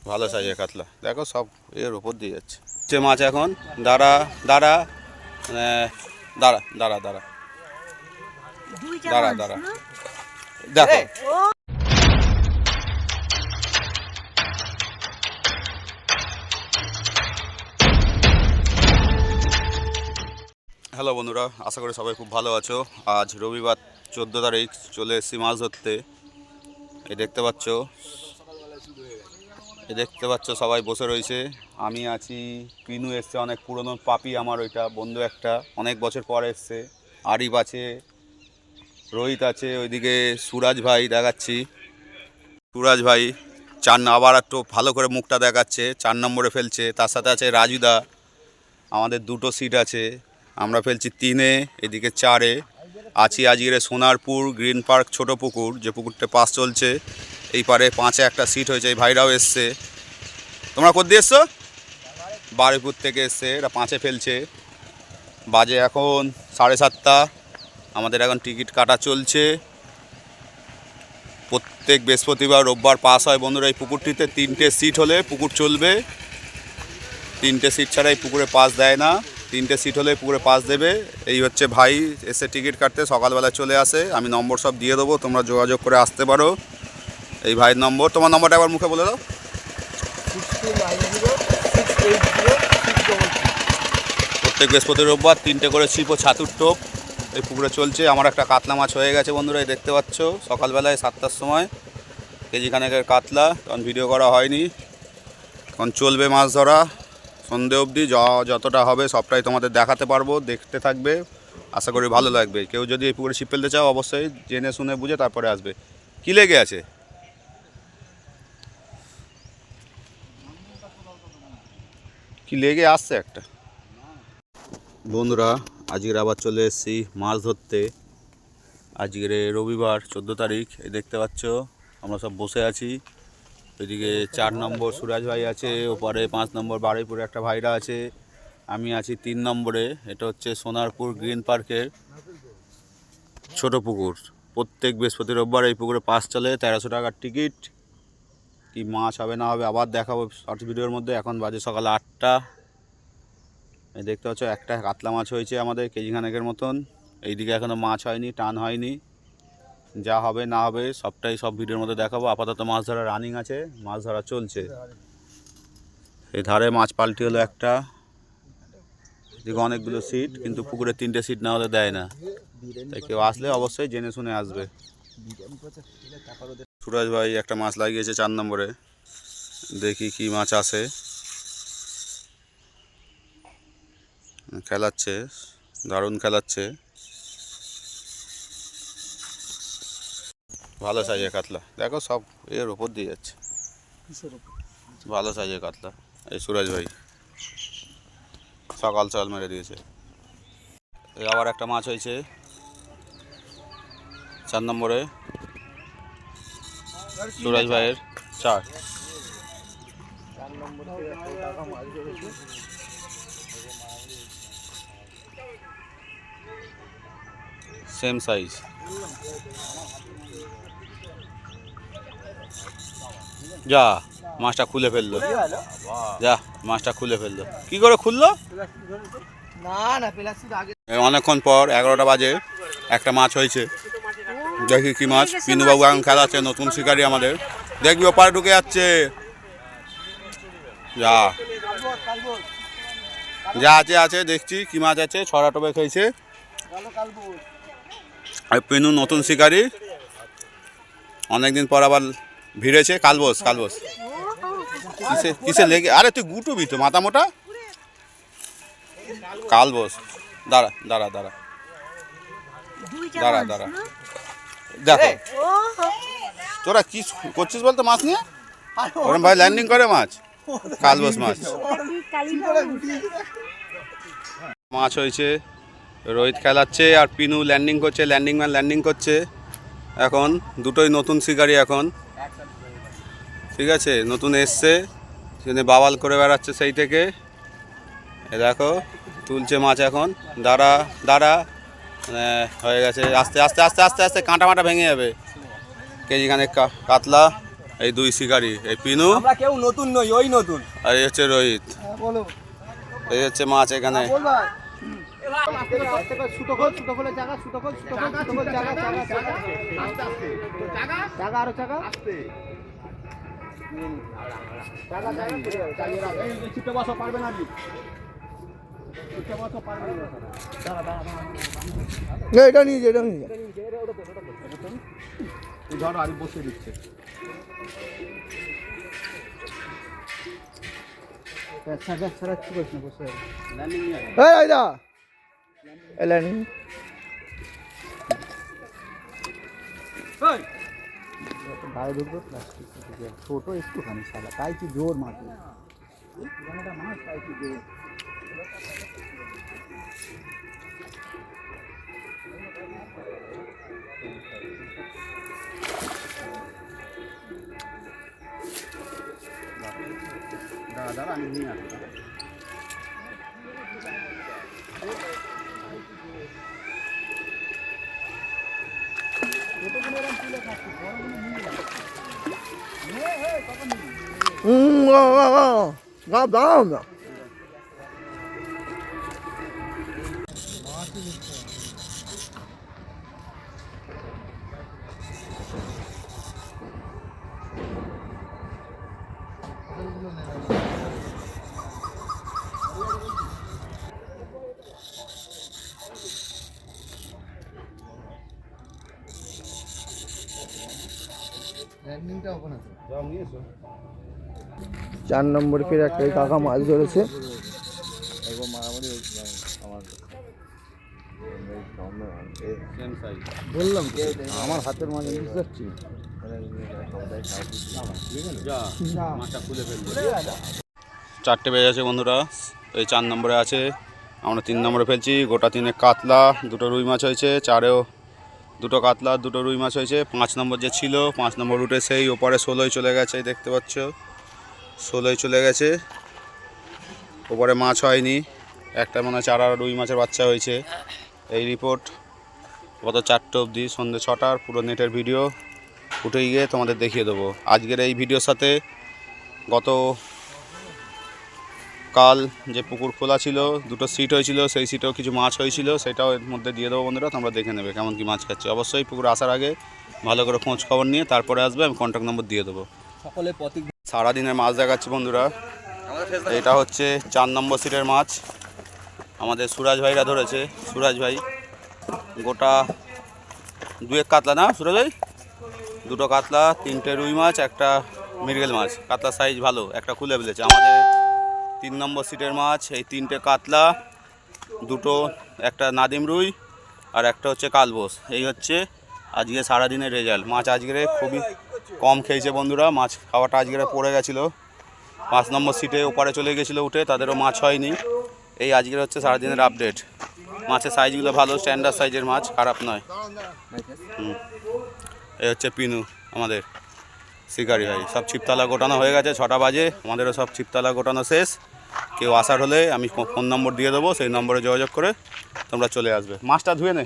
ভালো সাইজের কাতলা, দেখো সব এর উপর দিয়ে যাচ্ছে। যে মাছ এখন দাঁড়া দাঁড়া দাঁড়া দাঁড়া দাঁড়া দাঁড়া দাঁড়া দেখো। হ্যালো বন্ধুরা, আশা করি সবাই খুব ভালো আছো। আজ রবিবার 14 তারিখ, চলে এসেছি মাছ ধরতে। এই দেখতে পাচ্ছ সবাই বসে রয়েছে। আমি আছি, পিনু এসছে, অনেক পুরনো পাপি আমার, ওইটা বন্ধু একটা, অনেক বছর পর এসছে। আরিফ আছে, রোহিত আছে, ওইদিকে সুরাজ ভাই দেখাচ্ছি। সুরাজ ভাই আবার একটু ভালো করে মুখটা দেখাচ্ছে, 4 নম্বরে ফেলছে। তার সাথে আছে রাজুদা। আমাদের দুটো সিট আছে, আমরা ফেলছি 3-এ, এদিকে 4-এ। আছি আজকের সোনারপুর গ্রিন পার্ক ছোট পুকুর, যে পুকুরটা পাস চলছে। এই পারে 5-এ একটা সিট হয়েছে, এই ভাইরাও এসছে। তোমরা কোথা দিয়ে এসছো? বারুইপুর থেকে এসছে, এরা 5-এ ফেলছে। বাজে এখন 7:30। আমাদের এখন টিকিট কাটা চলছে। প্রত্যেক বৃহস্পতিবার রোববার পাস হয় বন্ধুরা এই পুকুরটিতে। 3টে সিট হলে পুকুর চলবে, 3টে সিট ছাড়া এই পুকুরে পাস দেয় না। 3টে সিট হলে পুকুরে পাস দেবে। এই হচ্ছে ভাই এসে টিকিট কাটতে, সকালবেলা চলে আসে। আমি নম্বর সব দিয়ে দেবো, তোমরা যোগাযোগ করে আসতে পারো। এই ভাইয়ের নম্বর, তোমার নম্বরটা একবার মুখে বলে দাও। প্রত্যেক বৃহস্পতি রোববার 3টে করে ছিপ ও ছাতুর টোপ এই পুকুরে চলছে। আমার একটা কাতলা মাছ হয়ে গেছে বন্ধুরা, এই দেখতে পাচ্ছ। সকালবেলায় 7টার সময় কেজি খানেকের কাতলা, তখন ভিডিও করা হয়নি। এখন চলবে মাছ ধরা সন্ধে অবধি, যতটা হবে সবটাই তোমাদের দেখাতে পারবো, দেখতে থাকবে, আশা করি ভালো লাগবে। কেউ যদি এই পুকুরে ছিপ ফেলতে চাও অবশ্যই জেনে শুনে বুঝে তারপরে আসবে। কী লেগে আছে? কি লেগে আসছে একটা। বন্ধুরা আজকের আবার চলে এসেছি মাছ ধরতে। আজকের রবিবার 14 তারিখ, এই দেখতে পাচ্ছ আমরা সব বসে আছি। এদিকে 4 নম্বর সুরাজ ভাই আছে, ওপারে 5 নম্বর বারুইপুরে একটা ভাইরা আছে, আমি আছি 3 নম্বরে। এটা হচ্ছে সোনারপুর গ্রিন পার্কের ছোট পুকুর। প্রত্যেক বৃহস্পতি রোববার এই পুকুরে পাস চলে, 1300 টাকার টিকিট। কি মাছ হবে না হবে আবার দেখাবো শর্ট ভিডিওর মধ্যে। এখন বাজে সকাল 8টা। এই দেখতে পাচ্ছ একটা কাতলা মাছ হয়েছে আমাদের, কেজি খানেকের মতন। এইদিকে এখনও মাছ হয়নি, টান হয়নি। যা হবে না হবে সবটাই সব ভিডিওর মধ্যে দেখাবো। আপাতত মাছ ধরা রানিং আছে, মাছ ধরা চলছে। এই ধারে মাছ পাল্টি হলো একটা, এদিকে অনেকগুলো সিট, কিন্তু পুকুরে 3টে সিট না হলে দেয় না। তাই কেউ আসলে অবশ্যই জেনে শুনে আসবে। সুরাজ ভাই একটা মাছ লাগিয়েছে 4 নম্বরে, দেখি কি মাছ আসে। খেলাচ্ছে, দারুণ খেলাচ্ছে, ভালো সাইজের কাতলা, দেখো সব এর উপর দিয়ে যাচ্ছে। ভালো সাইজের কাতলা এই সুরাজ ভাই সকাল মেরে দিয়েছে। আবার একটা মাছ হয়েছে 4 নম্বরে, সুরাজ ভাইয়ের 4। Same size. যা মাছটা খুলে ফেললো, যা মাছটা খুলে ফেললো। কি করে খুললো? অনেকক্ষণ পর 11টা বাজে একটা মাছ হয়েছে, দেখি কি মাছ। পিনুবাবু এখন খেলাচ্ছে, নতুন শিকারি আমাদের। দেখবি ওপারে ঢুকে যাচ্ছে। যা যা আছে দেখছি কি মাছ আছে। ছড়া টোপে খেয়েছে পিনু, নতুন শিকারি, অনেকদিন পর আবার ভিড়েছে। কালবোস কিসে লেগে? আরে তুই গুটুবি তো, মাথা মোটা। কালবোস, দাঁড়া দাঁড়া দাঁড়া দাঁড়া দাঁড়া দেখো। তোরা কি করছিস বলতো মাছ নিয়ে? ওরম ভাই ল্যান্ডিং করে মাছ, কালবোস মাছ। মাছ হয়েছে, রোহিত খেলাচ্ছে আর পিনু ল্যান্ডিং করছে, ল্যান্ডিং করছে। এখন দুটোই নতুন শিকারি এখন, ঠিক আছে, নতুন এসছে, সেখানে বাওয়াল করে বেড়াচ্ছে সেই থেকে। এ দেখো তুলছে মাছ এখন। দাঁড়া দাঁড়া, হয়ে গেছে। আস্তে আস্তে আস্তে আস্তে আস্তে, কাঁটা মাটা ভেঙে যাবে। কেজি খানেক কাতলা এই দুই শিকারি, এই পিনু, আমরা কেউ নতুন নই, ওই নতুন। আর এই হচ্ছে রোহিত। বলো, এই হচ্ছে মাছ এখানে। সুতো খোল, সুতো খোলে জায়গা, সুতো খোল, সুতো খোল, সুতো খোল জায়গা, জায়গা, জায়গা, জায়গা, আরো জায়গা, জায়গা, জায়গা, চালিয়ে রাখ। এই চিপে বসো, পারবে না আপনি। চিপে বসো, পারবে না। দাঁড়া, দাঁড়া, দাঁড়া। এটা নিয়ে যা, এটা নিয়ে যা। এই ধরো, আমি বসিয়ে দিচ্ছি। ছোট একটুখানি সাদা, তাই কি জোর মাছ, মাছ তাই কি জোর। দাঁড়া দাঁড়া, আমি নিয়ে আসবো। চার নম্বর ফিরে একটা কাকা মাছ ধরেছে। বললাম আমার হাতের মাছ বুঝতে পারছি। চারটে বেজে আছে বন্ধুরা, এই 4 নম্বরে আছে, আমরা 3 নম্বরে ফেলছি। গোটা 3 কাতলা, 2টো রুই মাছ হয়েছে, 4এও 2টো কাতলা, 2টো রুই মাছ হয়েছে। 5 নম্বর যে ছিল, 5 নম্বর উঠে সেই ওপারে 16ই চলে গেছে, দেখতে পাচ্ছ 16ই চলে গেছে। ওপারে মাছ হয়নি, একটা মনে হয় 4 আর রুই মাছের বাচ্চা হয়েছে। এই রিপোর্ট গত 4টে অবধি, সন্ধ্যে 6টার পুরো নেটের ভিডিও উঠে গিয়ে তোমাদের দেখিয়ে দেবো। আজকের এই ভিডিওর সাথে গত কাল যে পুকুর খোলা ছিল, 2টো সিট হয়েছিল, সেই সিটেও কিছু মাছ হয়েছিল, সেটাও এর মধ্যে দিয়ে দেবো বন্ধুরা, তোমরা দেখে নেবে কেমন কি মাছ খাচ্ছে। অবশ্যই পুকুর আসার আগে ভালো করে খোঁজ খবর নিয়ে তারপরে আসবে, আমি কন্ট্যাক্ট নম্বর দিয়ে দেবো। সকলে সারাদিনের মাছ দেখাচ্ছি বন্ধুরা। এটা হচ্ছে 4 নম্বর সিটের মাছ, আমাদের সুরাজ ভাইরা ধরেছে। সুরাজ ভাই গোটা 2 কাতলা, না সুরাজ ভাই? 2টো কাতলা, 3টে রুই মাছ, একটা মৃগেল মাছ। কাতলা সাইজ ভালো, একটা খুলে ফেলেছে। আমাদের 3 নম্বর সিটের মাছ, এই 3টে কাতলা, 2টো, একটা নাদিম রুই আর একটা হচ্ছে কালবোস। এই হচ্ছে আজকে সারাদিনের রেজাল্ট। মাছ আজকের খুবই কম খেয়েছে বন্ধুরা, মাছ খাওয়াটা আজকের পড়ে গেছিলো। 5 নম্বর সিটে ওপারে চলে গেছিলো উঠে, তাদেরও মাছ হয়নি। এই আজকের হচ্ছে সারাদিনের আপডেট। মাছের সাইজগুলো ভালো, স্ট্যান্ডার্ড সাইজের মাছ, খারাপ নয়। এই হচ্ছে পিনু, আমাদের শিকারি ভাই। সব ছিপতলা গোটানো হয়ে গেছে, 6টা বাজে, আমাদেরও সব ছিপতলা গোটানো শেষ। কেউ আসার হলে আমি ফোন নম্বর দিয়ে দেবো, সেই নম্বরে যোগাযোগ করে তোমরা চলে আসবে। মাছটা ধুয়ে নে।